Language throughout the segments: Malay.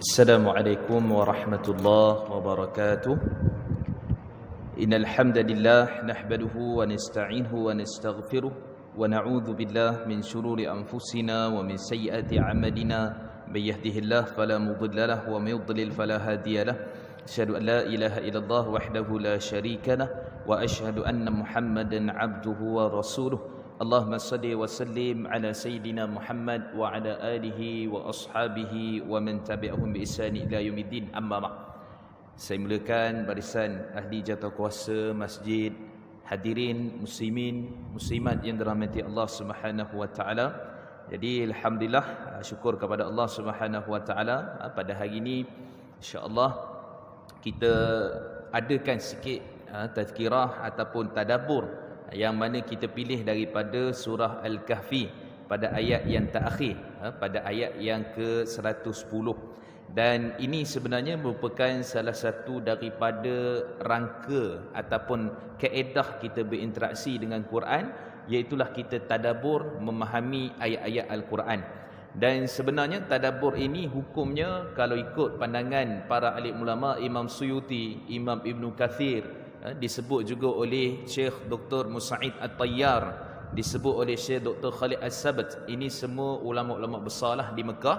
السلام عليكم ورحمة الله وبركاته. إن الحمد لله نحمده ونستعينه ونستغفره ونعوذ بالله من شرور أنفسنا ومن سيئات أعمالنا. من يهده الله فلا مضل له ومن يضلل فلا هادي له. أشهد أن لا إله إلا الله وحده لا شريك له وأشهد أن محمدا عبده ورسوله. اللهم صل وسلم على سيدنا محمد وعلى آله وأصحابه ومن تبعهم بإحسان إلى يوم الدين. Amma ba'd. Saya mulakan barisan ahli jawatankuasa masjid, hadirin muslimin muslimat yang dirahmati Allah Subhanahu wa taala. Jadi alhamdulillah, syukur kepada Allah Subhanahu wa taala, pada hari ini insya-Allah kita adakan sikit tazkirah ataupun tadabbur yang mana kita pilih daripada surah Al-Kahfi pada ayat yang terakhir, pada ayat yang ke-110. Dan ini sebenarnya merupakan salah satu daripada rangka ataupun kaedah kita berinteraksi dengan Quran, iaitulah kita tadabbur memahami ayat-ayat Al-Quran. Dan sebenarnya tadabbur ini hukumnya, kalau ikut pandangan para alim ulama, Imam Suyuti, Imam Ibn Kathir, disebut juga oleh Syekh Dr. Musa'id At-Tayyar, disebut oleh Syekh Dr. Khalid As-Sabat, ini semua ulama-ulama besarlah di Mekah.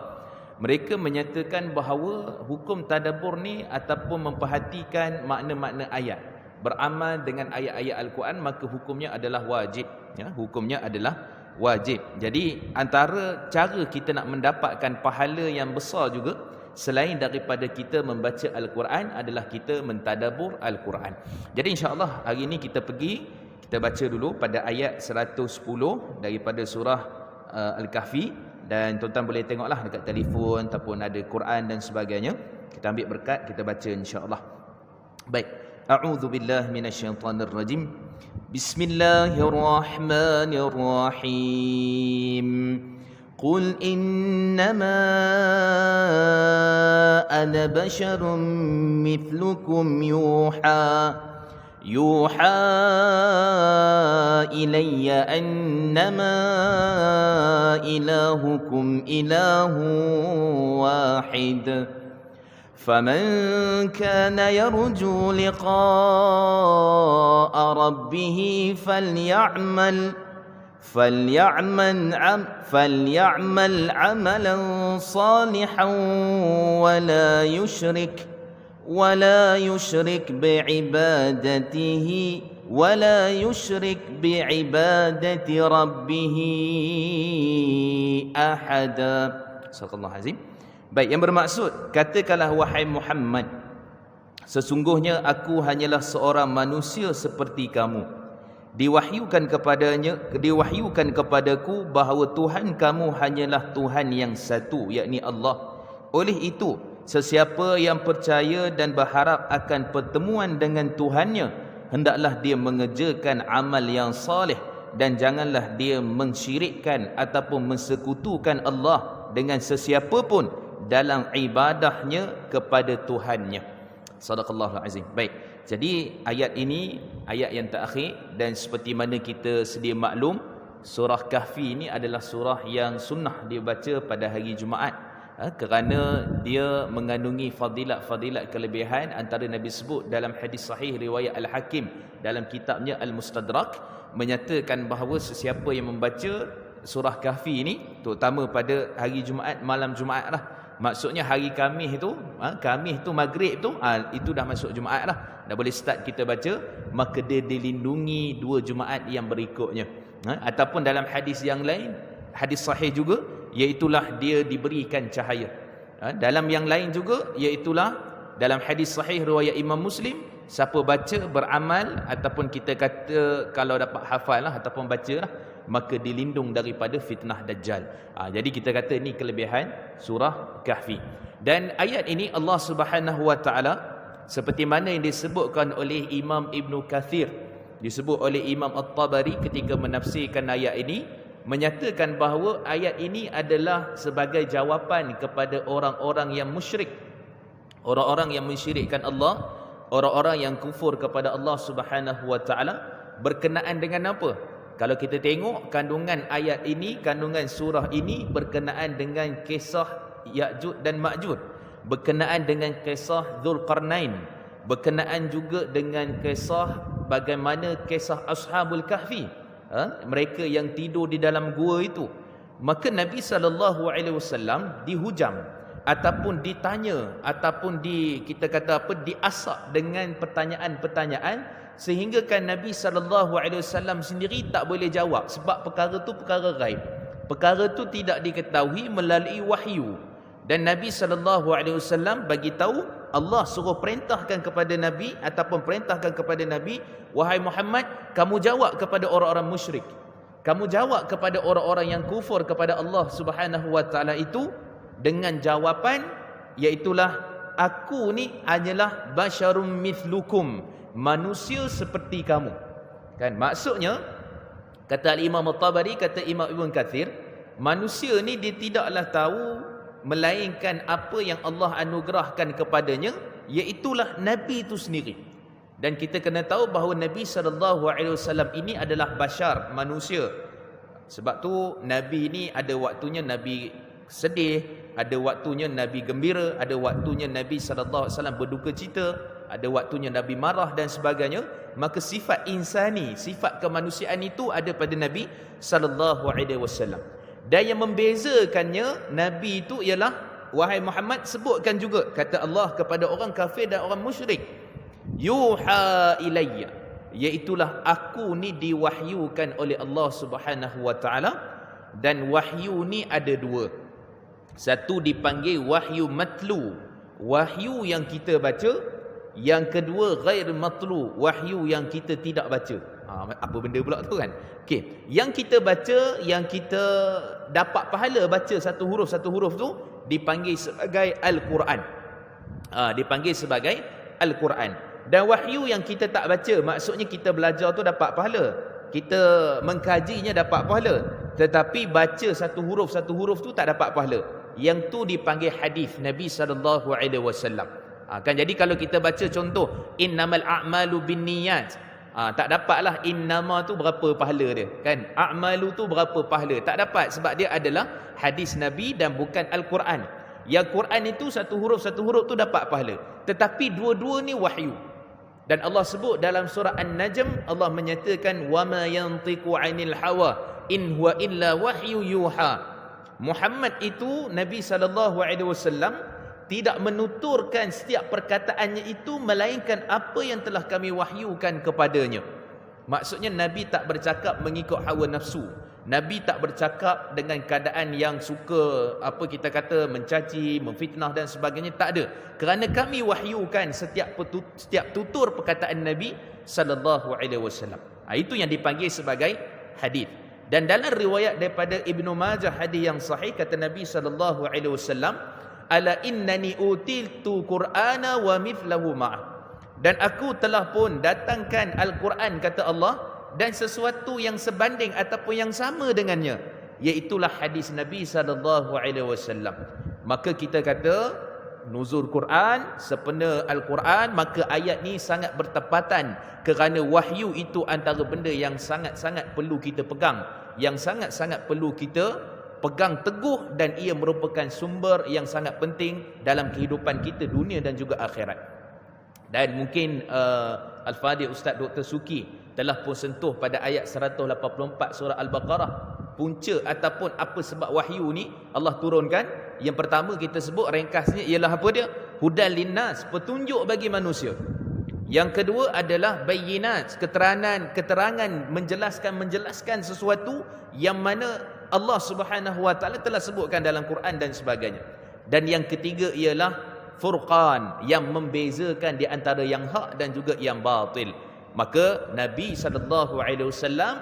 Mereka menyatakan bahawa hukum tadabbur ni ataupun memperhatikan makna-makna ayat, beramal dengan ayat-ayat Al-Quran, maka hukumnya adalah wajib, hukumnya adalah wajib. Jadi antara cara kita nak mendapatkan pahala yang besar juga selain daripada kita membaca Al-Quran adalah kita mentadabbur Al-Quran. Jadi insya-Allah hari ini kita baca dulu pada ayat 110 daripada surah Al-Kahfi. Dan tuan-tuan boleh tengoklah dekat telefon ataupun ada Quran dan sebagainya. Kita ambil berkat, kita baca insya-Allah. Baik. A'udzu billahi minasyaitonir rajim. Bismillahirrahmanirrahim. قل إنما أنا بشر مثلكم يوحى إلي أنما إلهكم إله واحد فمن كان يرجو لقاء ربه فليعمل عملا صالحا ولا يشرك بعبادة ربه أحدا. Sadaqallahu azim. Baik, yang bermaksud, katakanlah wahai Muhammad, sesungguhnya aku hanyalah seorang manusia seperti kamu. Diwahyukan kepadaku bahawa Tuhan kamu hanyalah Tuhan yang satu, yakni Allah. Oleh itu, sesiapa yang percaya dan berharap akan pertemuan dengan Tuhannya, hendaklah dia mengerjakan amal yang saleh dan janganlah dia mensyirikkan ataupun mensekutukan Allah dengan sesiapa pun dalam ibadahnya kepada Tuhannya. Sadaqallahu azim. Baik. Jadi ayat ini ayat yang terakhir, dan seperti mana kita sedia maklum, surah Kahfi ini adalah surah yang sunnah dibaca pada hari Jumaat, kerana dia mengandungi fadilat-fadilat kelebihan. Antara Nabi sebut dalam hadis sahih riwayat Al-Hakim dalam kitabnya Al-Mustadrak, menyatakan bahawa sesiapa yang membaca surah Kahfi ini, terutama pada hari Jumaat, malam Jumaat lah, maksudnya hari Khamis itu, Khamis tu maghrib tu, itu dah masuk Jumaat lah, dah boleh start kita baca, maka dia dilindungi 2 Jumaat yang berikutnya. Ataupun dalam hadis yang lain, hadis sahih juga, iaitulah dia diberikan cahaya. Dalam yang lain juga, iaitulah dalam hadis sahih riwayat Imam Muslim, siapa baca, beramal, ataupun kita kata kalau dapat hafal lah ataupun baca lah, maka dilindung daripada fitnah Dajjal. Jadi kita kata ini kelebihan surah Kahfi. Dan ayat ini Allah Subhanahu wa taala, seperti mana yang disebutkan oleh Imam Ibn Kathir, disebut oleh Imam At-Tabari ketika menafsirkan ayat ini, menyatakan bahawa ayat ini adalah sebagai jawapan kepada orang-orang yang musyrik, orang-orang yang mensyirikkan Allah, orang-orang yang kufur kepada Allah Subhanahu wa taala. Berkenaan dengan apa? Kalau kita tengok kandungan ayat ini, kandungan surah ini berkenaan dengan kisah Ya'juj dan Ma'juj. berkenaan dengan kisah Dzulqarnain, berkenaan juga dengan kisah bagaimana kisah Ashabul Kahfi, mereka yang tidur di dalam gua itu. Maka Nabi SAW dihujam ataupun ditanya ataupun kita kata diasak dengan pertanyaan-pertanyaan, sehingga kan Nabi SAW sendiri tak boleh jawab sebab perkara tu perkara gaib. Perkara tu tidak diketahui melalui wahyu. Dan Nabi SAW bagi tahu, Allah suruh perintahkan kepada Nabi ataupun perintahkan kepada Nabi, wahai Muhammad, kamu jawab kepada orang-orang musyrik. Kamu jawab kepada orang-orang yang kufur kepada Allah Subhanahu wa taala itu dengan jawapan iaitulah, aku ni hanyalah basyarum mithlukum, manusia seperti kamu. Kan maksudnya, kata Imam At-Tabari, kata Imam Ibn Kathir, manusia ni dia tidaklah tahu melainkan apa yang Allah anugerahkan kepadanya, iaitulah Nabi itu sendiri. Dan kita kena tahu bahawa Nabi SAW ini adalah bashar, manusia. Sebab tu Nabi ni ada waktunya Nabi sedih, ada waktunya Nabi gembira, ada waktunya Nabi SAW berduka cita, ada waktunya Nabi marah dan sebagainya. Maka sifat insani, sifat kemanusiaan itu ada pada Nabi SAW. Dan yang membezakannya Nabi itu ialah, wahai Muhammad, sebutkan juga, kata Allah kepada orang kafir dan orang musyrik, yuha ilayya, iaitulah aku ni diwahyukan oleh Allah Subhanahu wa taala. Dan wahyu ni ada dua. Satu dipanggil wahyu matlu, wahyu yang kita baca. Yang kedua ghair matlu, wahyu yang kita tidak baca. Apa benda pula tu kan? Okey, yang kita baca, yang kita dapat pahala baca satu huruf tu dipanggil sebagai Al-Quran. Dipanggil sebagai Al-Quran. Dan wahyu yang kita tak baca, maksudnya kita belajar tu dapat pahala, kita mengkajinya dapat pahala, tetapi baca satu huruf tu tak dapat pahala. Yang tu dipanggil hadis Nabi SAW. Kan jadi kalau kita baca contoh innamal a'malu binniyat, tak dapatlah innama tu berapa pahala dia, kan? A'malu tu berapa pahala, tak dapat, sebab dia adalah hadis Nabi dan bukan Al-Quran. Yang Quran itu satu huruf tu dapat pahala, tetapi dua-dua ni wahyu. Dan Allah sebut dalam surah An-Najm, Allah menyatakan wama yantiqu 'anil hawa in huwa illa wahyu yuha. Muhammad itu, Nabi SAW tidak menuturkan setiap perkataannya itu melainkan apa yang telah kami wahyukan kepadanya. Maksudnya Nabi tak bercakap mengikut hawa nafsu. Nabi tak bercakap dengan keadaan yang suka mencaci, memfitnah dan sebagainya, tak ada. Kerana kami wahyukan setiap tutur perkataan Nabi SAW. Itu yang dipanggil sebagai hadis. Dan dalam riwayat daripada Ibnu Majah, hadis yang sahih, kata Nabi SAW, ala innani utiltu Qur'ana wa mithlahu ma'ah, dan aku telah pun datangkan Al-Quran, kata Allah, dan sesuatu yang sebanding ataupun yang sama dengannya, iaitulah hadis Nabi SAW. Maka kita kata nuzul Quran, sempena Al-Quran, maka ayat ni sangat bertepatan, kerana wahyu itu antara benda yang sangat-sangat perlu kita pegang, yang sangat-sangat perlu kita pegang teguh, dan ia merupakan sumber yang sangat penting dalam kehidupan kita dunia dan juga akhirat. Dan mungkin Al-Fadhil Ustaz Dr. Suki telah pun sentuh pada ayat 184 surah Al-Baqarah, punca ataupun apa sebab wahyu ni Allah turunkan. Yang pertama kita sebut ringkasnya ialah apa dia? Hudal linnas, petunjuk bagi manusia. Yang kedua adalah bayyinat, keterangan menjelaskan sesuatu yang mana Allah Subhanahu wa taala telah sebutkan dalam Quran dan sebagainya. Dan yang ketiga ialah furqan, yang membezakan di antara yang hak dan juga yang batil. Maka Nabi SAW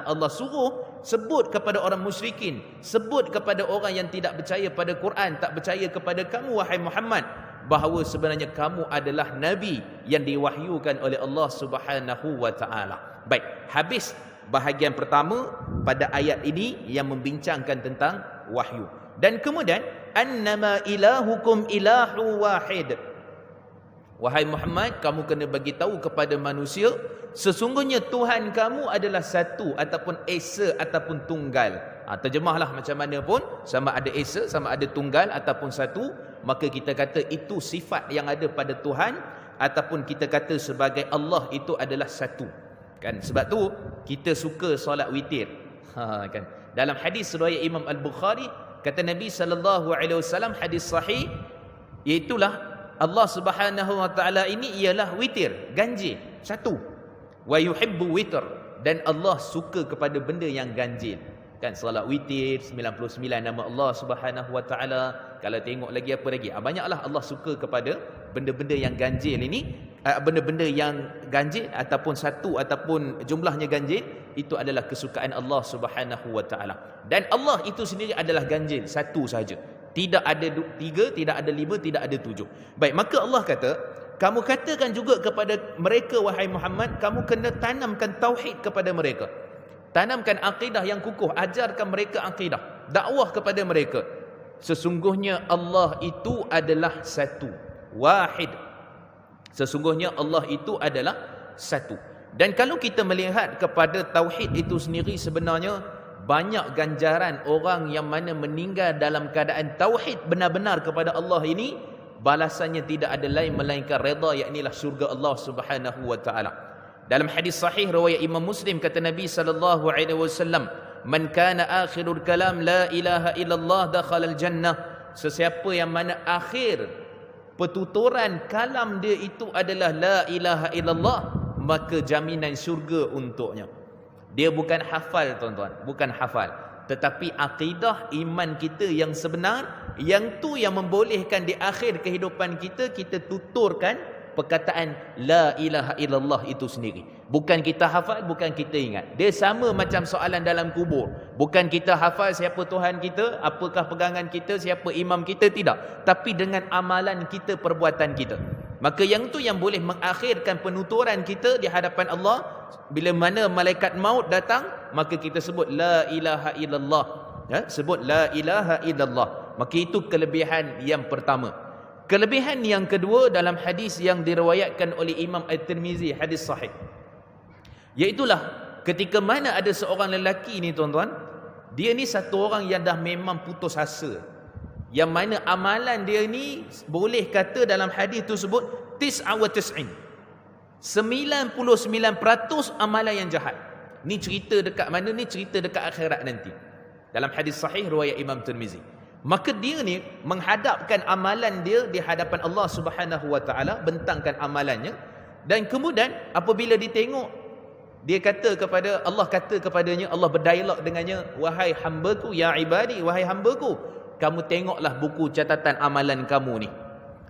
Allah suruh sebut kepada orang musyrikin, sebut kepada orang yang tidak percaya pada Quran, tak percaya kepada kamu wahai Muhammad, bahawa sebenarnya kamu adalah nabi yang diwahyukan oleh Allah Subhanahu wa taala. Baik, habis bahagian pertama pada ayat ini yang membincangkan tentang wahyu. Dan kemudian annama ilahukum ilahu wahid. Wahai Muhammad, kamu kena bagi tahu kepada manusia, sesungguhnya Tuhan kamu adalah satu ataupun esa ataupun tunggal. Terjemahlah macam mana pun, sama ada esa, sama ada tunggal ataupun satu. maka kita kata itu sifat yang ada pada Tuhan, ataupun kita kata sebagai Allah itu adalah satu. Kan? Sebab tu kita suka solat witir. Kan? Dalam hadis riwayat Imam Al-Bukhari, kata Nabi SAW, hadis sahih, iaitulah Allah Subhanahu wa taala ini ialah witir, ganjil, satu. Wa yuhibbu witr, dan Allah suka kepada benda yang ganjil. Kan solat witir 99 nama Allah Subhanahu wa taala. Kalau tengok lagi apa lagi? Banyaklah Allah suka kepada benda-benda yang ganjil ini, benda-benda yang ganjil ataupun satu ataupun jumlahnya ganjil, itu adalah kesukaan Allah Subhanahu wa taala. Dan Allah itu sendiri adalah ganjil, satu saja. Tidak ada 3, tidak ada 5, tidak ada 7. Baik, maka Allah kata, kamu katakan juga kepada mereka, wahai Muhammad, kamu kena tanamkan tauhid kepada mereka. Tanamkan akidah yang kukuh, ajarkan mereka akidah, dakwah kepada mereka. Sesungguhnya Allah itu adalah satu, wahid. Sesungguhnya Allah itu adalah satu. Dan kalau kita melihat kepada tauhid itu sendiri, sebenarnya banyak ganjaran orang yang mana meninggal dalam keadaan tauhid benar-benar kepada Allah ini, balasannya tidak ada lain melainkan redha, yaknilah syurga Allah Subhanahu wa taala. Dalam hadis sahih riwayat Imam Muslim, kata Nabi sallallahu alaihi wasallam, man kana akhirul kalam la ilaha illallah dakhala al jannah. Sesiapa yang mana akhir petuturan kalam dia itu adalah la ilaha illallah, maka jaminan syurga untuknya. Dia bukan hafal, tuan-tuan, bukan hafal, tetapi akidah iman kita yang sebenar, yang tu yang membolehkan di akhir kehidupan kita, kita tuturkan perkataan la ilaha illallah itu sendiri. Bukan kita hafal, bukan kita ingat. Dia sama macam soalan dalam kubur. Bukan kita hafal siapa Tuhan kita, apakah pegangan kita, siapa imam kita, tidak. Tapi dengan amalan kita, perbuatan kita. Maka yang tu yang boleh mengakhirkan penuturan kita di hadapan Allah. Bila mana malaikat maut datang, maka kita sebut la ilaha illallah. Ya, sebut la ilaha illallah. Maka itu kelebihan yang pertama. Kelebihan yang kedua dalam hadis yang diriwayatkan oleh Imam At-Tirmizi, hadis sahih, iaitulah ketika mana ada seorang lelaki ni, tuan-tuan, dia ni satu orang yang dah memang putus asa, yang mana amalan dia ni boleh kata dalam hadis tu sebut 99% amalan yang jahat. Ni cerita dekat mana? Ni cerita dekat akhirat nanti. Dalam hadis sahih riwayat Imam Tirmizi. Maka dia ni menghadapkan amalan dia di hadapan Allah Subhanahu wa taala, bentangkan amalannya, dan kemudian apabila ditengok, dia kata kepada Allah, kata kepadanya, Allah berdialog dengannya, wahai hamba-Ku, ya ibadi, wahai hamba-Ku, kamu tengoklah buku catatan amalan kamu ni.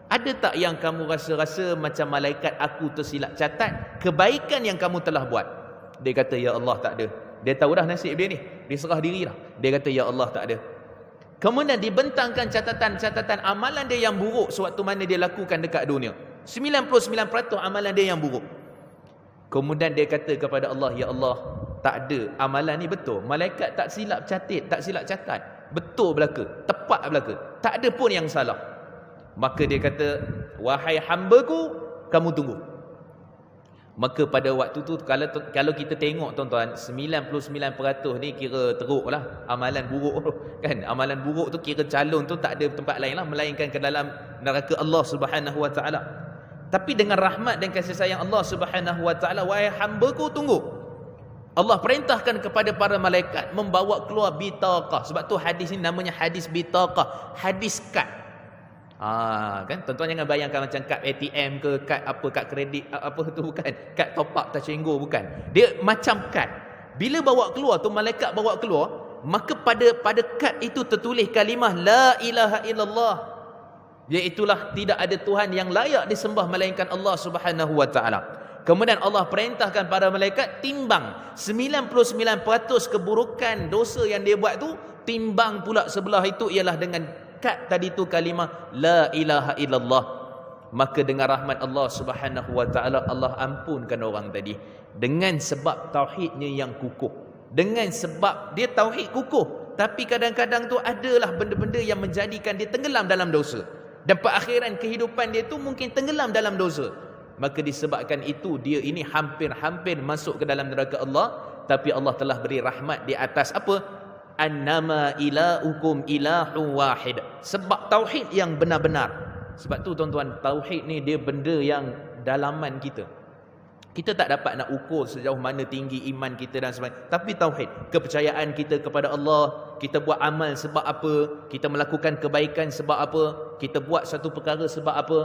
Ada tak yang kamu rasa-rasa macam malaikat aku tersilap catat kebaikan yang kamu telah buat? Dia kata, ya Allah, tak ada. Dia tahu dah nasib dia ni, dia serah diri dah. Dia kata, ya Allah, tak ada. Kemudian dibentangkan catatan-catatan amalan dia yang buruk sewaktu mana dia lakukan dekat dunia. 99% amalan dia yang buruk. Kemudian dia kata kepada Allah, ya Allah, tak ada, amalan ni betul. Malaikat tak silap catat. Betul belaka, tepat belaka. Tak ada pun yang salah. Maka dia kata, wahai hamba-Ku, kamu tunggu. Maka pada waktu tu, kalau kita tengok, tuan-tuan, 99% ni kira teruk lah, amalan buruk kan. Amalan buruk tu kira calon tu tak ada tempat lain lah melainkan ke dalam neraka Allah Subhanahu wa taala. Tapi dengan rahmat dan kasih sayang Allah Subhanahu wa taala, wahai hamba-Ku, tunggu. Allah perintahkan kepada para malaikat membawa keluar bitaqah. Sebab tu hadis ni namanya hadis bitaqah, hadis kad. Kan, tuan-tuan jangan bayangkan macam kad ATM ke, kad apa, kad kredit apa tu, bukan. Kad top up Touch 'n Go, bukan. Dia macam kad. Bila bawa keluar tu, malaikat bawa keluar, maka pada kad itu tertulis kalimah la ilaha illallah, iaitulah tidak ada Tuhan yang layak disembah melainkan Allah Subhanahu wa taala. Kemudian Allah perintahkan para malaikat timbang 99% keburukan dosa yang dia buat tu, timbang pula sebelah itu ialah dengan kad tadi tu kalimah la ilaha illallah. Maka dengan rahmat Allah Subhanahu wa taala, Allah ampunkan orang tadi dengan sebab tauhidnya yang kukuh. Dengan sebab dia tauhid kukuh, tapi kadang-kadang tu adalah benda-benda yang menjadikan dia tenggelam dalam dosa, dan perakhiran kehidupan dia tu mungkin tenggelam dalam dosa. Maka disebabkan itu dia ini hampir-hampir masuk ke dalam neraka Allah, tapi Allah telah beri rahmat di atas apa? annama ilahukum ilahu wahid. Sebab tauhid yang benar-benar. Sebab tu tuan-tuan, tauhid ni dia benda yang dalaman kita. Kita tak dapat nak ukur sejauh mana tinggi iman kita dan sebagainya. Tapi tauhid, kepercayaan kita kepada Allah, kita buat amal sebab apa, kita melakukan kebaikan sebab apa, kita buat satu perkara sebab apa,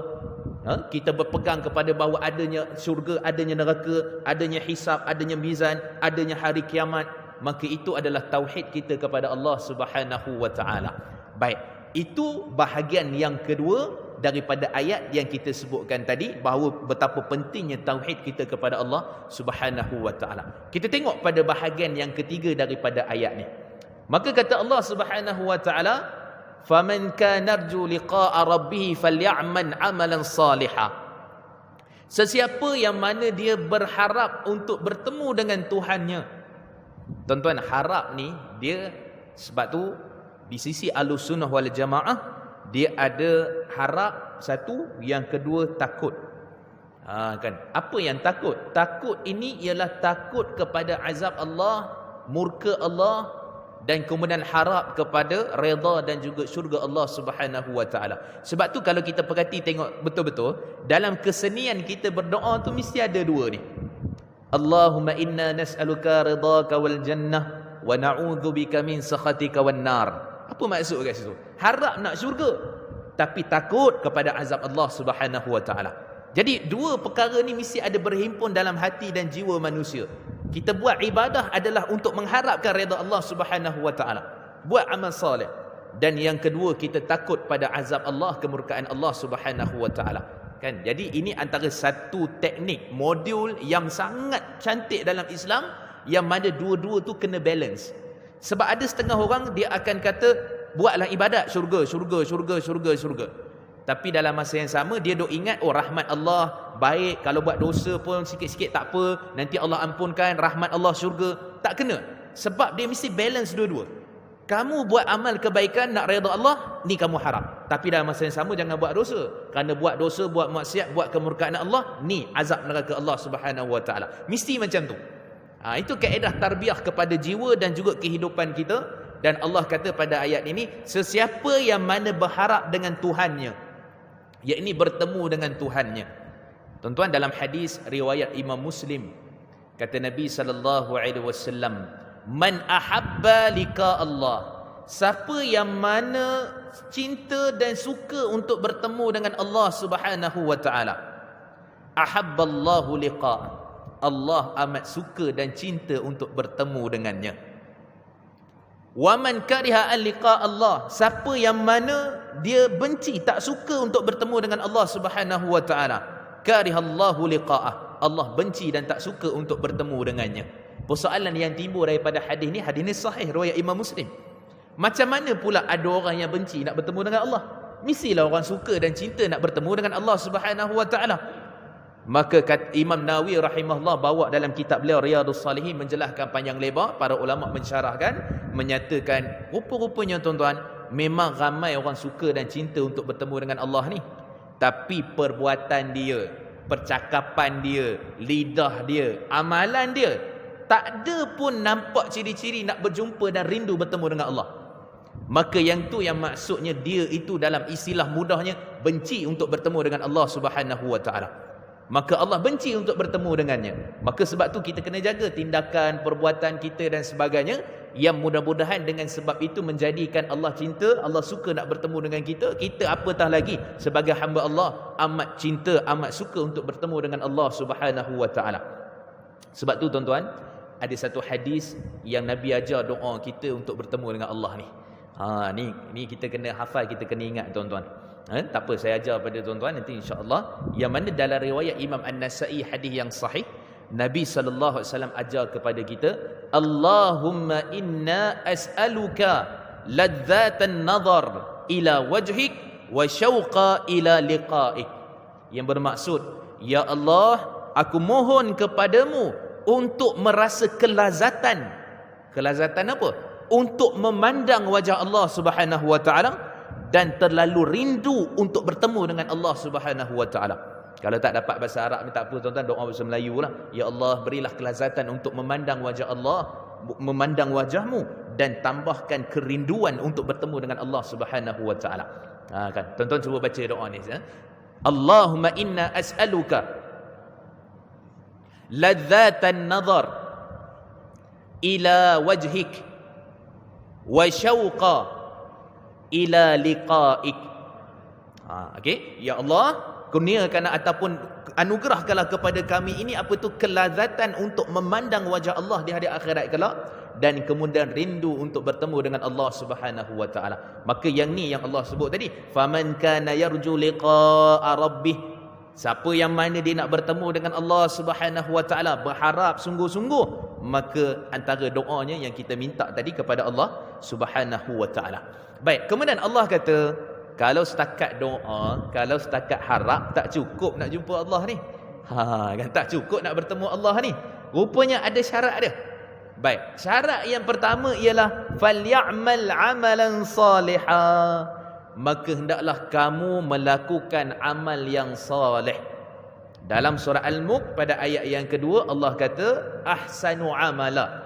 kita berpegang kepada bahawa adanya syurga, adanya neraka, adanya hisab, adanya mizan, adanya hari kiamat. Maka itu adalah tauhid kita kepada Allah Subhanahu wa taala. Baik, itu bahagian yang kedua daripada ayat yang kita sebutkan tadi, bahawa betapa pentingnya tauhid kita kepada Allah Subhanahu wa taala. Kita tengok pada bahagian yang ketiga daripada ayat ni. Maka kata Allah Subhanahu wa taala, "Faman kana yarju liqa'a rabbih falyamal 'amalan salihah." Sesiapa yang mana dia berharap untuk bertemu dengan Tuhannya. Tuan-tuan, harap ni dia, sebab tu di sisi Ahlussunnah wal Jamaah dia ada harap satu, yang kedua takut. Kan? Apa yang takut? Takut ini ialah takut kepada azab Allah, murka Allah, dan kemudian harap kepada redha dan juga syurga Allah Subhanahu wa taala. Sebab tu kalau kita perhati tengok betul-betul dalam kesenian kita berdoa tu mesti ada dua ni. Allahumma inna nas'aluka ridhaka wal jannah wa na'udzubika min sakhatika wan nar. Apa maksud kat situ? Harap nak syurga tapi takut kepada azab Allah Subhanahu wa taala. Jadi dua perkara ni mesti ada berhimpun dalam hati dan jiwa manusia. Kita buat ibadah adalah untuk mengharapkan redha Allah Subhanahu wa taala. Buat amal soleh. Dan yang kedua, kita takut pada azab Allah, kemurkaan Allah Subhanahu wa taala. Kan? Jadi ini antara satu teknik, modul yang sangat cantik dalam Islam, yang mana dua-dua tu kena balance. Sebab ada setengah orang dia akan kata buatlah ibadat, syurga, syurga, syurga, syurga, syurga. Tapi dalam masa yang sama dia duk ingat, oh rahmat Allah baik, kalau buat dosa pun sikit-sikit tak apa, nanti Allah ampunkan, rahmat Allah syurga. Tak kena. Sebab dia mesti balance dua-dua. Kamu buat amal kebaikan nak redha Allah, ni kamu harap. Tapi dalam masa yang sama jangan buat dosa. Kerana buat dosa, buat maksiat, buat kemurkaan Allah, ni azab neraka Allah Subhanahu wa taala. Mesti macam tu. Itu kaedah tarbiyah kepada jiwa dan juga kehidupan kita. Dan Allah kata pada ayat ini, sesiapa yang mana berharap dengan Tuhannya, yakni bertemu dengan Tuhannya. Tuan-tuan, dalam hadis riwayat Imam Muslim, kata Nabi SAW, man ahabba liqa Allah, siapa yang mana cinta dan suka untuk bertemu dengan Allah Subhanahu wa taala, ahabballahu liqa, Allah amat suka dan cinta untuk bertemu dengannya. Wa man kariha an liqa Allah, siapa yang mana dia benci, tak suka untuk bertemu dengan Allah Subhanahu wa taala, karihallahu liqa'ah, Allah benci dan tak suka untuk bertemu dengannya. Persoalan yang timbul daripada hadis ni sahih riwayat Imam Muslim. Macam mana pula ada orang yang benci nak bertemu dengan Allah? Mestilah orang suka dan cinta nak bertemu dengan Allah Subhanahu wa taala. Maka Imam Nawawi rahimahullah bawa dalam kitab beliau Riyadhus Salihin, menjelaskan panjang lebar, para ulama mensyarahkan, menyatakan rupa-rupanya tuan-tuan, memang ramai orang suka dan cinta untuk bertemu dengan Allah ni, tapi perbuatan dia, percakapan dia, lidah dia, amalan dia, tak ada pun nampak ciri-ciri nak berjumpa dan rindu bertemu dengan Allah. Maka yang tu yang maksudnya dia itu dalam istilah mudahnya benci untuk bertemu dengan Allah Subhanahu wa taala. Maka Allah benci untuk bertemu dengannya. Maka sebab tu kita kena jaga tindakan, perbuatan kita dan sebagainya, yang mudah-mudahan dengan sebab itu menjadikan Allah cinta, Allah suka nak bertemu dengan kita. Kita apatah lagi sebagai hamba Allah amat cinta, amat suka untuk bertemu dengan Allah Subhanahu wa taala. Sebab tu tuan-tuan, ada satu hadis yang Nabi ajar doa kita untuk bertemu dengan Allah ni. Ni kita kena hafal, kita kena ingat tuan-tuan. Tak apa, saya ajar pada tuan-tuan nanti insya-Allah. Yang mana dalam riwayat Imam An-Nasa'i, hadis yang sahih, Nabi sallallahu alaihi wasallam ajar kepada kita, Allahumma inna as'aluka ladzatan nazar ila wajhik wa syauqa ila liqa'ik. Yang bermaksud, ya Allah, aku mohon kepadamu untuk merasa kelazatan. Kelazatan apa? Untuk memandang wajah Allah Subhanahu wa taala, dan terlalu rindu untuk bertemu dengan Allah Subhanahu wa taala. Kalau tak dapat bahasa Arab ni tak apa tuan-tuan, doa bahasa Melayu lah. Ya Allah, berilah kelazatan untuk memandang wajah Allah, memandang wajahmu, dan tambahkan kerinduan untuk bertemu dengan Allah Subhanahu wa taala. Kan, tuan-tuan cuba baca doa ni ya. Allahumma inna as'aluka ladzatan nazar ila wajhik wa syauqa ila liqa'ik. Okey, ya Allah, kurniakan ataupun anugerahkanlah kepada kami ini apa tu kelazatan untuk memandang wajah Allah di hari akhirat kelak, dan kemudian rindu untuk bertemu dengan Allah Subhanahu wa taala. Maka yang ni yang Allah sebut tadi, faman kana yarju liqa'a rabbih, siapa yang mana dia nak bertemu dengan Allah Subhanahu wa taala, berharap sungguh-sungguh, maka antara doanya yang kita minta tadi kepada Allah Subhanahu wa taala. Baik, kemudian Allah kata, kalau setakat doa, kalau setakat harap, tak cukup nak jumpa Allah ni. Kan tak cukup nak bertemu Allah ni. Rupanya ada syarat dia. Baik, syarat yang pertama ialah falyamal amalan salihah. Maka hendaklah kamu melakukan amal yang salih. Dalam surah Al-Mulk pada ayat yang kedua Allah kata ahsanu amala.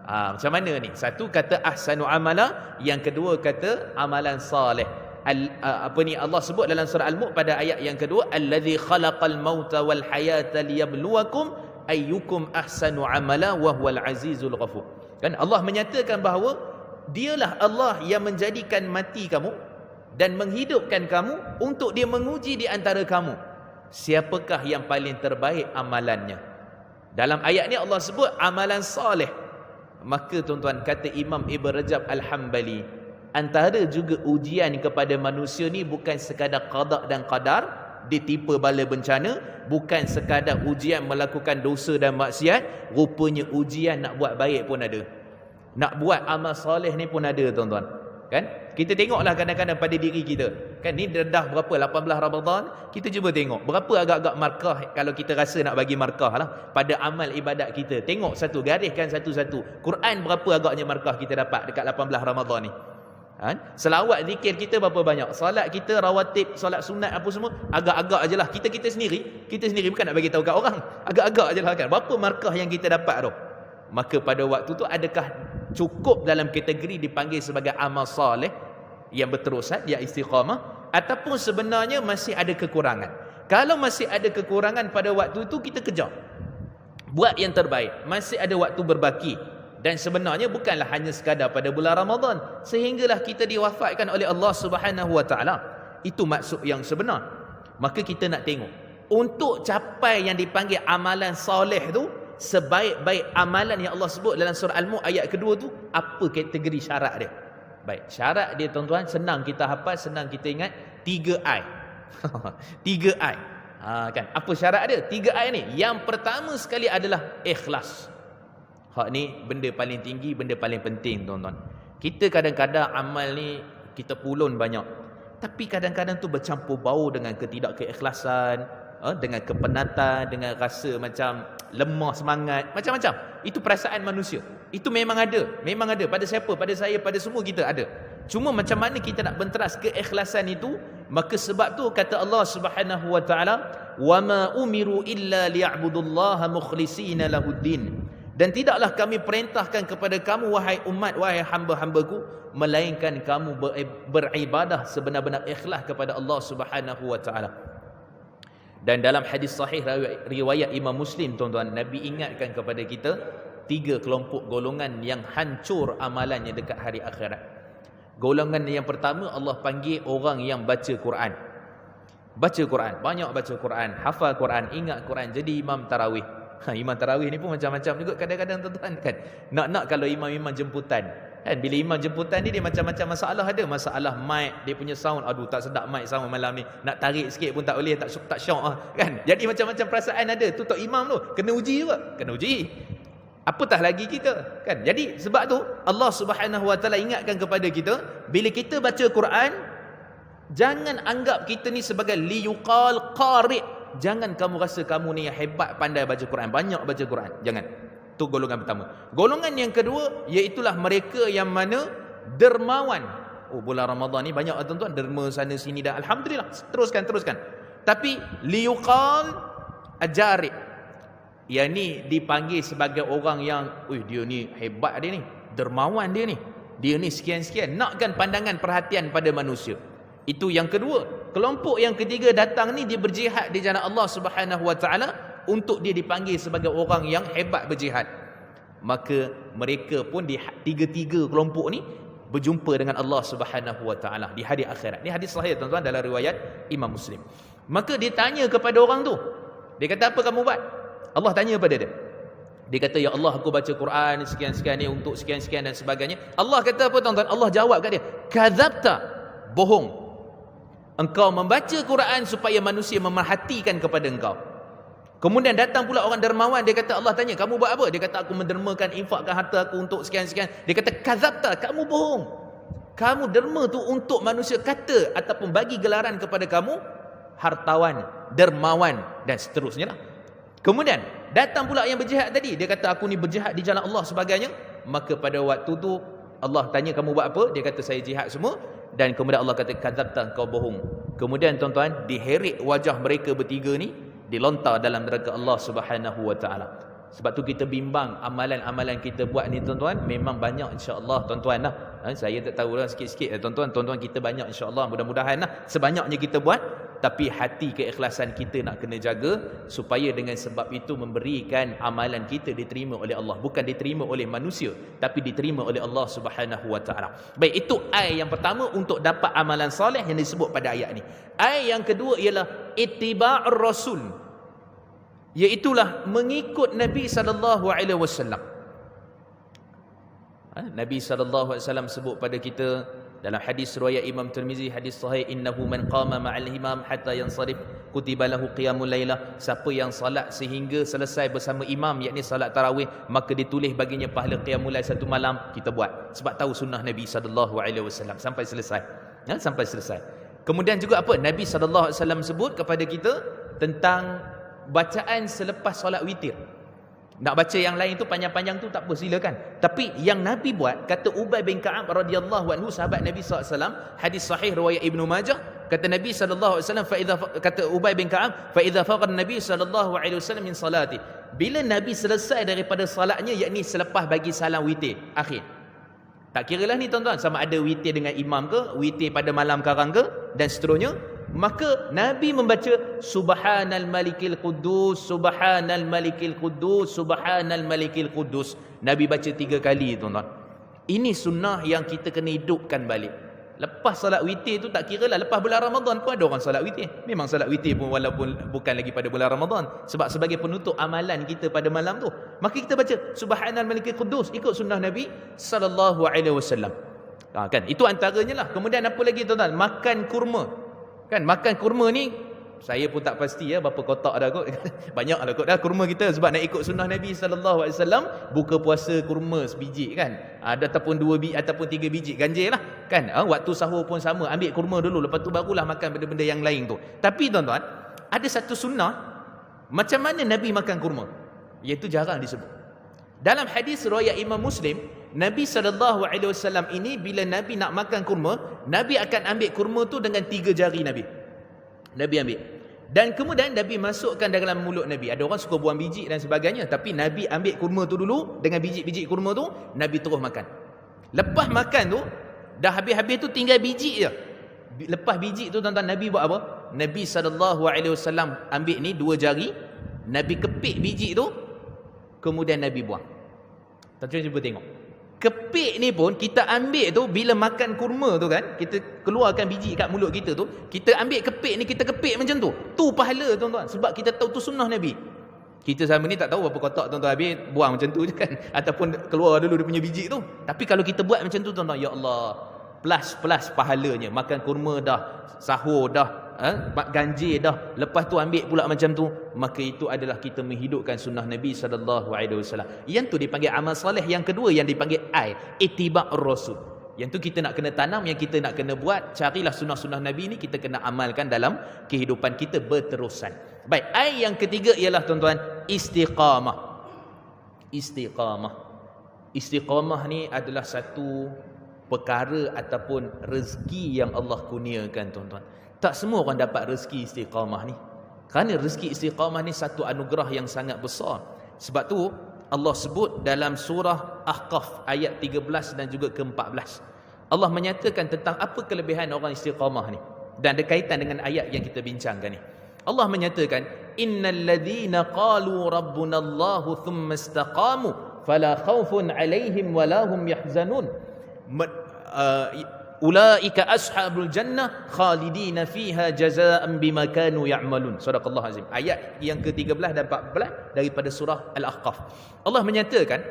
Macam mana ni? Satu kata ahsanu amala, yang kedua kata amalan salih. Allah sebut dalam surah Al-Mulk pada ayat yang kedua, allazi khalaqal mauta wal hayata liyabluwakum ayyukum ahsanu amala wa huwal azizul ghafur. Kan Allah menyatakan bahawa dialah Allah yang menjadikan mati kamu dan menghidupkan kamu untuk dia menguji di antara kamu siapakah yang paling terbaik amalannya. Dalam ayat ni Allah sebut amalan soleh. Maka tuan-tuan, kata Imam Ibn Rajab Al-Hambali, antara juga ujian kepada manusia ni bukan sekadar qada dan qadar, ditimpa bala bencana, bukan sekadar ujian melakukan dosa dan maksiat, rupanya ujian nak buat baik pun ada. Nak buat amal soleh ni pun ada, tuan-tuan. Kan? Kita tengoklah kadang-kadang pada diri kita. Kan ni dah berapa 18 Ramadan, kita cuba tengok berapa agak-agak markah kalau kita rasa nak bagi markah lah pada amal ibadat kita. Tengok satu, gariskan satu-satu. Quran berapa agaknya markah kita dapat dekat 18 Ramadan ni? Selawat zikir kita berapa banyak? Salat kita, rawatib, salat sunat apa semua, agak-agak aje lah. Kita sendiri bukan nak bagi tahu kat orang. Agak-agak aje lah kan. Berapa markah yang kita dapat tu? Maka pada waktu tu adakah cukup dalam kategori dipanggil sebagai amal soleh yang berterusan, yang istiqamah, ataupun sebenarnya masih ada kekurangan? Kalau masih ada kekurangan pada waktu tu, kita kejar buat yang terbaik. Masih ada waktu berbaki. Dan sebenarnya bukanlah hanya sekadar pada bulan Ramadan sehinggalah kita diwafatkan oleh Allah Subhanahu wa taala. Itu maksud yang sebenar. Maka kita nak tengok untuk capai yang dipanggil amalan soleh tu, sebaik-baik amalan yang Allah sebut dalam surah Al-Mulk ayat kedua tu, apa kategori syarat dia? Baik, syarat dia tuan-tuan senang kita hafal, senang kita ingat, 3I. 3I. Kan? Apa syarat dia? 3I ni. Yang pertama sekali adalah ikhlas. Hak ni benda paling tinggi, benda paling penting, tuan-tuan. Kita kadang-kadang amal ni kita pulun banyak, tapi kadang-kadang tu bercampur bau dengan ketidakkeikhlasan, dengan kepenatan, dengan rasa macam lemah semangat, macam-macam. Itu perasaan manusia. Itu memang ada pada siapa? Pada saya, pada semua kita ada. Cuma macam mana kita nak benteras keikhlasan itu? Maka sebab tu kata Allah Subhanahu wa taala, "Wa ma umiru illa liya'budullaha mukhlishina lahuddin." Dan tidaklah kami perintahkan kepada kamu, wahai umat, wahai hamba-hambaku, melainkan kamu beribadah sebenar-benar ikhlas kepada Allah Subhanahu wa taala. Dan dalam hadis sahih riwayat Imam Muslim, tuan-tuan, Nabi ingatkan kepada kita 3 kelompok golongan yang hancur amalannya dekat hari akhirat. Golongan yang pertama Allah panggil orang yang baca Quran. Baca Quran, banyak baca Quran, hafal Quran, ingat Quran, jadi imam tarawih. Imam tarawih ni pun macam-macam juga kadang-kadang, tuan-tuan, kan. Nak kalau imam-imam jemputan, kan, bila imam jemputan ni dia macam-macam masalah ada. Masalah mic, dia punya sound, aduh tak sedap mic sound malam ni, nak tarik sikit pun tak boleh, tak syok kan. Jadi macam-macam perasaan ada. Tu tok imam tu kena uji juga, kena uji. Apatah lagi kita, kan. Jadi sebab tu Allah Subhanahu wa taala ingatkan kepada kita, bila kita baca Quran, jangan anggap kita ni sebagai liyuqal qari'. Jangan kamu rasa kamu ni yang hebat pandai baca Quran, banyak baca Quran. Jangan. Itu golongan pertama. Golongan yang kedua, iaitulah mereka yang mana dermawan. Oh, bulan Ramadan ni banyak tuan-tuan derma sana sini dah. Alhamdulillah. Teruskan. Tapi liyuqal ajarib. Yang ni dipanggil sebagai orang yang, dia ni hebat dia ni, dermawan dia ni. Dia ni sekian-sekian, nakkan pandangan perhatian pada manusia. Itu yang kedua. Kelompok yang ketiga datang ni, dia berjihad di jalan Allah Subhanahu wa taala untuk dia dipanggil sebagai orang yang hebat berjihad. Maka mereka pun di tiga-tiga kelompok ni berjumpa dengan Allah Subhanahu wa taala di hari akhirat. Ni hadis sahih tuan-tuan dalam riwayat Imam Muslim. Maka dia tanya kepada orang tu. Dia kata, apa kamu buat? Allah tanya pada dia. Dia kata, ya Allah, aku baca Quran sekian-sekian ni untuk sekian-sekian dan sebagainya. Allah kata apa tuan-tuan? Allah jawab kat dia, kadzabta, bohong. Engkau membaca Quran supaya manusia memerhatikan kepada engkau. Kemudian datang pula orang dermawan, dia kata, Allah tanya, kamu buat apa? Dia kata, aku mendermakan, infakkan harta aku untuk sekian-sekian. Dia kata, kadzabta, kamu bohong. Kamu derma tu untuk manusia kata ataupun bagi gelaran kepada kamu hartawan, dermawan dan seterusnya lah. Kemudian datang pula yang berjihad tadi, dia kata, aku ni berjihad di jalan Allah sebagainya. Maka pada waktu tu Allah tanya, kamu buat apa? Dia kata, saya jihad semua. Dan kemudian Allah kata, kadzabta, kau bohong. Kemudian tuan-tuan, diheret wajah mereka bertiga ni, dilontar dalam neraka Allah Subhanahu wa taala. Sebab tu kita bimbang amalan-amalan kita buat ni tuan-tuan, memang banyak insya-Allah tuan-tuan lah. Saya tak tahu lah, sikit-sikit tuan-tuan. Tuan-tuan kita banyak insya-Allah, mudah-mudahan lah sebanyaknya kita buat, tapi hati keikhlasan kita nak kena jaga supaya dengan sebab itu memberikan amalan kita diterima oleh Allah, bukan diterima oleh manusia tapi diterima oleh Allah Subhanahu wa taala. Baik, itu ayat yang pertama untuk dapat amalan soleh yang disebut pada ayat ni. Ayat yang kedua ialah ittiba'ur rasul, iaitulah mengikut Nabi sallallahu alaihi wasallam. Nabi sallallahu alaihi wasallam sebut pada kita dalam hadis riwayat Imam Tirmizi, hadis sahih, innahu man qama ma'al imam hatta yansarif kutiba lahu qiyamul lailah. Siapa yang salat sehingga selesai bersama imam, yakni salat tarawih, maka ditulis baginya pahala qiyamul lail satu malam. Kita buat sebab tahu sunnah Nabi sallallahu alaihi wasallam sampai selesai. Sampai selesai. Kemudian juga apa? Nabi sallallahu alaihi wasallam sebut kepada kita tentang bacaan selepas solat witir. Nak baca yang lain tu panjang-panjang tu tak apa, silakan. Tapi yang Nabi buat, kata Ubay bin Ka'ab radhiyallahu anhu, sahabat Nabi SAW, hadis sahih riwayat Ibnu Majah, kata Nabi SAW, kata Ubay bin Ka'ab, fa idza faqad Nabi sallallahu alaihi wasallam min salati, bila Nabi selesai daripada salatnya, yakni selepas bagi salam witir akhir. Tak kiralah ni tuan-tuan, sama ada witir dengan imam ke, witir pada malam karang ke dan seterusnya, maka Nabi membaca Subhanal Malikil Quddus, Subhanal Malikil Quddus, Subhanal Malikil Quddus. Nabi baca 3 kali tuan-tuan. Ini sunnah yang kita kena hidupkan balik. Lepas salat witir tu tak kira lah, lepas bulan Ramadan pun ada orang salat witir. Memang salat witir pun walaupun bukan lagi pada bulan Ramadan, sebab sebagai penutup amalan kita pada malam tu, maka kita baca Subhanal Malikil Quddus, ikut sunnah Nabi sallallahu alaihi wasallam. Kan itu antaranya lah. Kemudian apa lagi tuan-tuan? Makan kurma. Kan makan kurma ni saya pun tak pasti berapa kotak dah kot. Banyaklah kot dah kurma kita, sebab nak ikut sunnah Nabi sallallahu alaihi wasallam, buka puasa kurma sebiji kan. Ada ataupun 2 biji ataupun 3 biji ganjil lah kan. Waktu sahur pun sama, ambil kurma dulu, lepas tu barulah makan benda-benda yang lain tu. Tapi tuan-tuan, ada satu sunnah macam mana Nabi makan kurma, iaitu jarang disebut. Dalam hadis riwayat Imam Muslim, Nabi sallallahu alaihi wasallam ini bila Nabi nak makan kurma, Nabi akan ambil kurma tu dengan 3 jari Nabi. Nabi ambil. Dan kemudian Nabi masukkan dalam mulut Nabi. Ada orang suka buang biji dan sebagainya, tapi Nabi ambil kurma tu dulu dengan biji-biji kurma tu, Nabi terus makan. Lepas makan tu, dah habis-habis tu tinggal biji je. Lepas biji tu tuan-tuan, Nabi buat apa? Nabi sallallahu alaihi wasallam ambil ni 2 jari, Nabi kepit biji tu, kemudian Nabi buang. Cuba tengok. Kepit ni pun kita ambil tu, bila makan kurma tu kan, kita keluarkan biji kat mulut kita tu, kita ambil kepit ni, kita kepit macam tu. Tu pahala tuan-tuan, sebab kita tahu tu sunnah Nabi. Kita sama ni tak tahu berapa kotak tuan-tuan, habis buang macam tu je kan, ataupun keluar dulu dia punya biji tu. Tapi kalau kita buat macam tu tuan-tuan, ya Allah, plus pahalanya. Makan kurma dah, sahur dah, ganjil dah, lepas tu ambil pula macam tu, maka itu adalah kita menghidupkan sunnah Nabi sallallahu alaihi wasallam. Yang tu dipanggil amal soleh. Yang kedua yang dipanggil ittiba'ur rasul. Yang tu kita nak kena tanam, yang kita nak kena buat. Carilah sunnah-sunnah Nabi ni, kita kena amalkan dalam kehidupan kita berterusan. Baik, yang ketiga ialah tuan-tuan, istiqamah. Istiqamah ni adalah satu perkara ataupun rezeki yang Allah kurniakan tuan-tuan. Tak semua orang dapat rezeki istiqamah ni. Kerana rezeki istiqamah ni satu anugerah yang sangat besar. Sebab tu Allah sebut dalam surah Ahqaf ayat 13 dan juga ke-14. Allah menyatakan tentang apa kelebihan orang istiqamah ni, dan ada kaitan dengan ayat yang kita bincangkan ni. Allah menyatakan, innal ladzina qalu rabbunallahu thumma istaqamu fala khaufun alaihim wala hum yahzanun ulaika ashabul jannah khalidina fiha jazaa'an bima kanu ya'malun. Sadaqallahu azim. Ayat yang ke-13 dan 14 daripada surah Al-Ahqaf. Allah menyatakan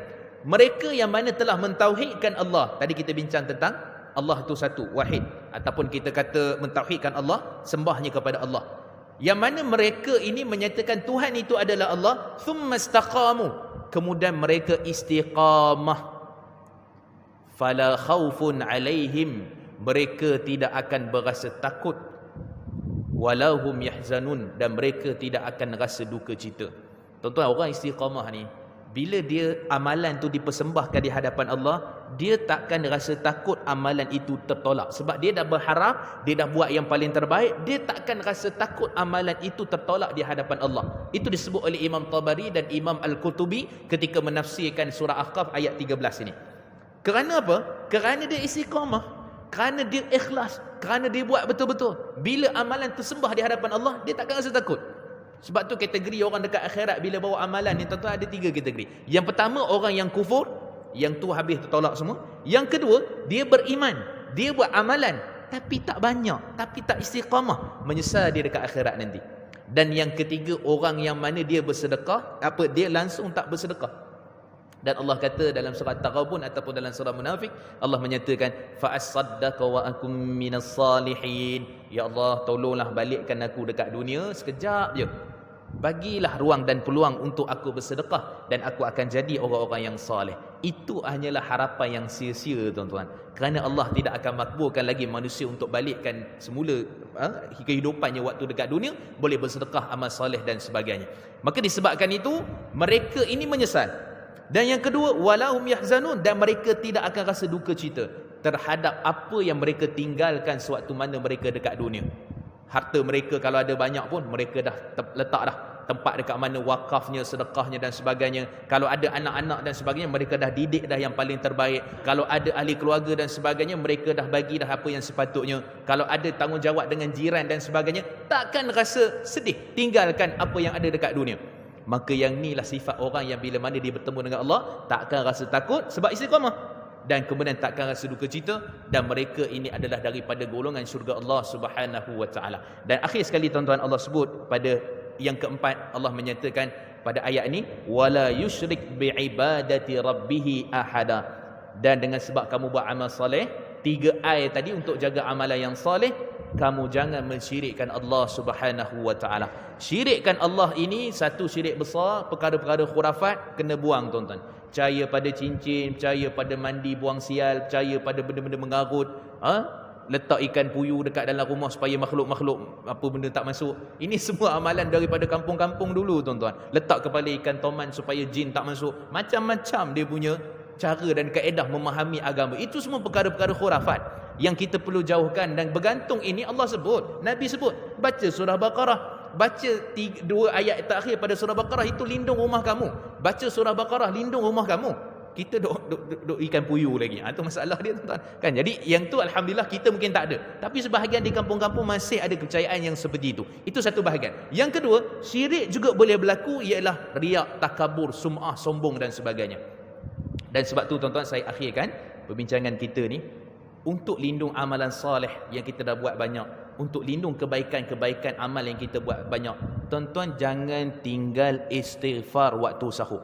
mereka yang mana telah mentauhidkan Allah. Tadi kita bincang tentang Allah itu satu, wahid, ataupun kita kata mentauhidkan Allah, sembahnya kepada Allah. Yang mana mereka ini menyatakan Tuhan itu adalah Allah, thumma istaqamu, kemudian mereka istiqamah, fala khaufun alaihim, mereka tidak akan berasa takut, walahum yahzanun, dan mereka tidak akan rasa duka cita. Tuan-tuan, orang istiqamah ni, bila dia amalan tu dipersembahkan di hadapan Allah, dia takkan rasa takut amalan itu tertolak. Sebab dia dah berharap, dia dah buat yang paling terbaik, dia takkan rasa takut amalan itu tertolak di hadapan Allah. Itu disebut oleh Imam Tabari dan Imam Al-Qutubi ketika menafsirkan surah Ahqaf ayat 13 ini. Kerana apa? Kerana dia istiqamah, kerana dia ikhlas, kerana dia buat betul-betul. Bila amalan tersembah di hadapan Allah, dia takkan rasa takut. Sebab tu kategori orang dekat akhirat bila bawa amalan ni, tuan-tuan, ada 3 kategori. Yang pertama, orang yang kufur, yang tu habis tertolak semua. Yang kedua, dia beriman, dia buat amalan tapi tak banyak, tapi tak istiqamah, menyesal dia dekat akhirat nanti. Dan yang ketiga, orang yang mana dia bersedekah, dia langsung tak bersedekah. Dan Allah kata dalam surah Taghabun ataupun dalam surah Munafik, Allah menyatakan fa as-saddaqa wa akum minas salihin. Ya Allah, tolonglah balikkan aku dekat dunia sekejap je. Bagilah ruang dan peluang untuk aku bersedekah dan aku akan jadi orang-orang yang soleh. Itu hanyalah harapan yang sia-sia, tuan-tuan. Kerana Allah tidak akan makbulkan lagi manusia untuk balikkan semula kehidupannya waktu dekat dunia, boleh bersedekah, amal soleh dan sebagainya. Maka disebabkan itu, mereka ini menyesal. Dan yang kedua, walahum yahzanun, dan mereka tidak akan rasa duka cita terhadap apa yang mereka tinggalkan sewaktu mana mereka dekat dunia. Harta mereka kalau ada banyak pun, mereka dah letak dah tempat dekat mana wakafnya, sedekahnya dan sebagainya. Kalau ada anak-anak dan sebagainya, mereka dah didik dah yang paling terbaik. Kalau ada ahli keluarga dan sebagainya, mereka dah bagi dah apa yang sepatutnya. Kalau ada tanggungjawab dengan jiran dan sebagainya, takkan rasa sedih tinggalkan apa yang ada dekat dunia. Maka yang inilah sifat orang yang bila mana dia bertemu dengan Allah, takkan rasa takut sebab istiqamah, dan kemudian takkan rasa duka cita, dan mereka ini adalah daripada golongan syurga Allah Subhanahu wa taala. Dan akhir sekali, tuan-tuan, Allah sebut pada yang keempat, Allah menyatakan pada ayat ini, wala yusyrik biibadati rabbih ahada. Dan dengan sebab kamu buat amal soleh, 3 ayat tadi untuk jaga amalan yang soleh, kamu jangan mensyirikkan Allah Subhanahu wa taala. Syirikkan Allah ini satu syirik besar, perkara-perkara khurafat kena buang, tuan-tuan. Percaya pada cincin, percaya pada mandi buang sial, percaya pada benda-benda mengarut, letak ikan puyuh dekat dalam rumah supaya makhluk-makhluk apa benda tak masuk. Ini semua amalan daripada kampung-kampung dulu, tuan-tuan. Letak kepala ikan toman supaya jin tak masuk. Macam-macam dia punya cara dan kaedah memahami agama. Itu semua perkara-perkara khurafat yang kita perlu jauhkan. Dan bergantung ini Allah sebut, Nabi sebut, baca surah Baqarah, baca 2 ayat terakhir pada surah Baqarah, itu lindung rumah kamu. Baca surah Baqarah, lindung rumah kamu. Kita duk ikan puyuh lagi. Itu masalah dia, tuan-tuan. Kan? Jadi yang tu alhamdulillah kita mungkin tak ada. Tapi sebahagian di kampung-kampung masih ada kepercayaan yang seperti itu. Itu satu bahagian. Yang kedua, syirik juga boleh berlaku, ialah riak, takabur, sum'ah, sombong dan sebagainya. Dan sebab tu, tuan-tuan, saya akhirkan perbincangan kita ni untuk lindung amalan soleh yang kita dah buat banyak, untuk lindung kebaikan-kebaikan amal yang kita buat banyak. Tuan-tuan, jangan tinggal istighfar waktu sahur.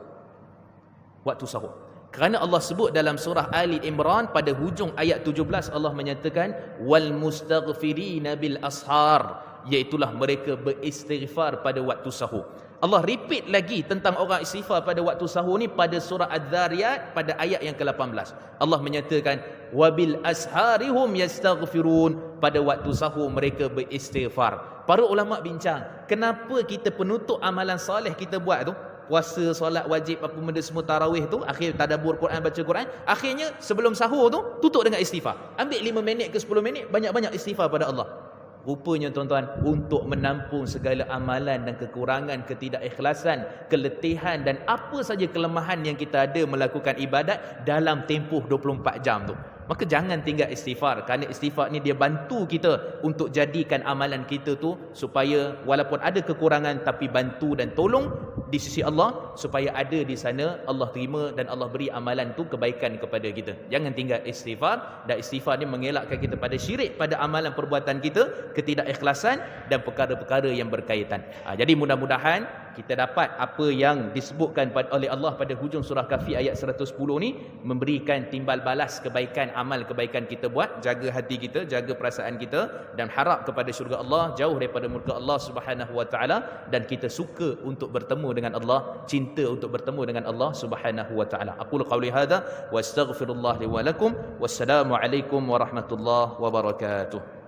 Waktu sahur. Kerana Allah sebut dalam surah Ali Imran pada hujung ayat 17, Allah menyatakan wal mustaghfirina bil ashar, iaitulah mereka beristighfar pada waktu sahur. Allah repeat lagi tentang orang istighfar pada waktu sahur ni pada surah Az-Zariyat pada ayat yang ke-18. Allah menyatakan wabil asharihum yastaghfirun, pada waktu sahur mereka beristighfar. Para ulama bincang, kenapa kita penutup amalan soleh kita buat tu, puasa, solat wajib, apa benda semua, tarawih tu, akhir tadabbur Quran, baca Quran, akhirnya sebelum sahur tu tutup dengan istighfar. Ambil 5 minit ke 10 minit, banyak-banyak istighfar pada Allah. Rupanya tuan-tuan, untuk menampung segala amalan dan kekurangan, ketidakikhlasan, keletihan dan apa saja kelemahan yang kita ada melakukan ibadat dalam tempoh 24 jam tu. Maka jangan tinggal istighfar, kerana istighfar ni dia bantu kita untuk jadikan amalan kita tu supaya walaupun ada kekurangan tapi bantu dan tolong di sisi Allah, supaya ada di sana Allah terima dan Allah beri amalan tu kebaikan kepada kita. Jangan tinggal istighfar, dan istighfar ni mengelakkan kita pada syirik pada amalan perbuatan kita, ketidakikhlasan dan perkara-perkara yang berkaitan. Jadi mudah-mudahan kita dapat apa yang disebutkan oleh Allah pada hujung surah Kahfi ayat 110 ni, memberikan timbal balas kebaikan, amal kebaikan kita buat, jaga hati kita, jaga perasaan kita, dan harap kepada syurga Allah, jauh daripada murka Allah Subhanahu wa taala, dan kita suka untuk bertemu dengan Allah, cinta untuk bertemu dengan Allah Subhanahu wa taala. Aqulu qauli hadza wa astaghfirullah li wa lakum. Wassalamu alaikum warahmatullahi wabarakatuh.